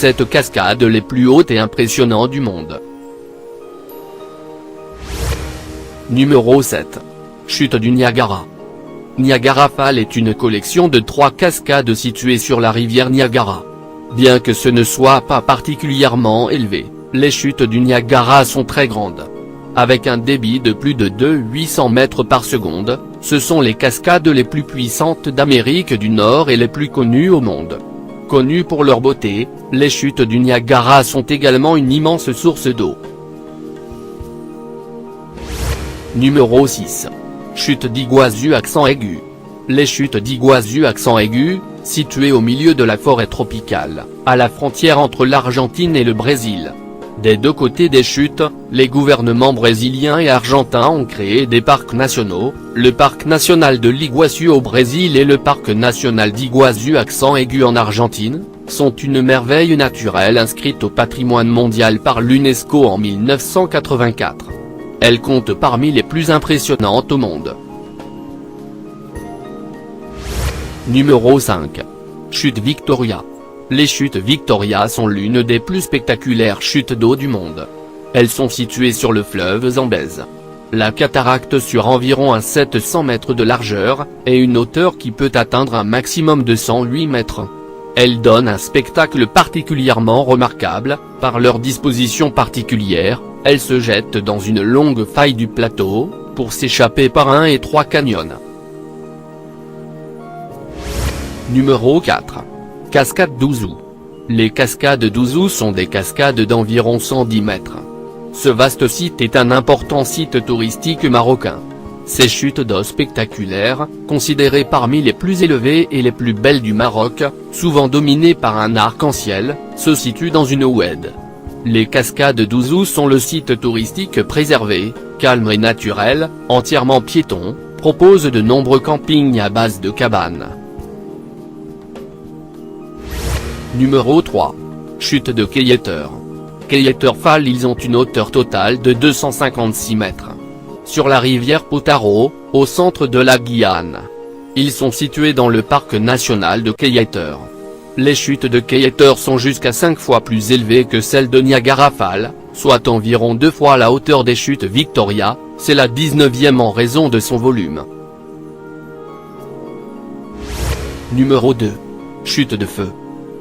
7 cascades les plus hautes et impressionnantes du monde. Numéro 7. Chute du Niagara. Niagara Falls est une collection de 3 cascades situées sur la rivière Niagara. Bien que ce ne soit pas particulièrement élevé, les chutes du Niagara sont très grandes. Avec un débit de plus de 800 mètres par seconde, ce sont les cascades les plus puissantes d'Amérique du Nord et les plus connues au monde. Connues pour leur beauté, les chutes du Niagara sont également une immense source d'eau. Numéro 6. Chute d'Iguazu accent aigu. Les chutes d'Iguazu accent aigu, situées au milieu de la forêt tropicale, à la frontière entre l'Argentine et le Brésil. Des deux côtés des chutes, les gouvernements brésiliens et argentins ont créé des parcs nationaux, le parc national de l'Iguaçu au Brésil et le parc national d'Iguazu accent aigu en Argentine, sont une merveille naturelle inscrite au patrimoine mondial par l'UNESCO en 1984. Elle compte parmi les plus impressionnantes au monde. Numéro 5. Chute Victoria. Les chutes Victoria sont l'une des plus spectaculaires chutes d'eau du monde. Elles sont situées sur le fleuve Zambèze. La cataracte sur environ 700 mètres de largeur, et une hauteur qui peut atteindre un maximum de 108 mètres. Elles donnent un spectacle particulièrement remarquable, par leur disposition particulière, elles se jettent dans une longue faille du plateau, pour s'échapper par 1 et 3 canyons. Numéro 4. Cascade d'Ouzou. Les cascades d'Ouzou sont des cascades d'environ 110 mètres. Ce vaste site est un important site touristique marocain. Ces chutes d'eau spectaculaires, considérées parmi les plus élevées et les plus belles du Maroc, souvent dominées par un arc-en-ciel, se situent dans une oued. Les cascades d'Ouzou sont le site touristique préservé, calme et naturel, entièrement piéton, propose de nombreux campings à base de cabanes. Numéro 3. Chute de Kayeter. Kayeter Falls. Ils ont une hauteur totale de 256 mètres. Sur la rivière Potaro, au centre de la Guyane. Ils sont situés dans le parc national de Kayeter. Les chutes de Kayeter sont jusqu'à 5 fois plus élevées que celles de Niagara Falls, soit environ 2 fois la hauteur des chutes Victoria, c'est la 19e en raison de son volume. Numéro 2. Chute de feu.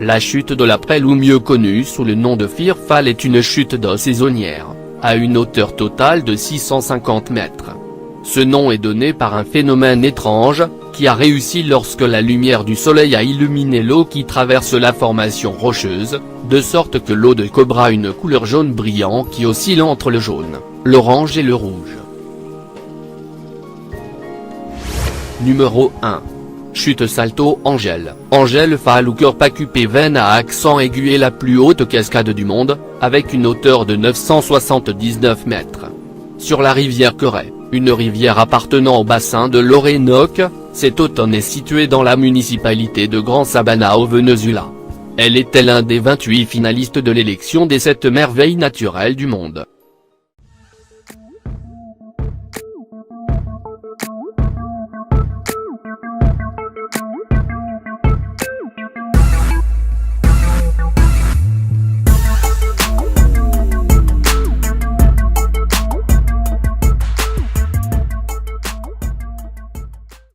La chute de la Prelle, ou mieux connue sous le nom de Fear Fall, est une chute d'eau saisonnière, à une hauteur totale de 650 mètres. Ce nom est donné par un phénomène étrange, qui a réussi lorsque la lumière du soleil a illuminé l'eau qui traverse la formation rocheuse, de sorte que l'eau de cobra une couleur jaune brillant qui oscille entre le jaune, l'orange et le rouge. Numéro 1. Chute Salto Angel. Angel Fall ou Körpakupéven à accent aigu est la plus haute cascade du monde, avec une hauteur de 979 mètres. Sur la rivière Querey, une rivière appartenant au bassin de l'Orénoque, cette automne est située dans la municipalité de Grand Sabana au Venezuela. Elle était l'un des 28 finalistes de l'élection des 7 merveilles naturelles du monde.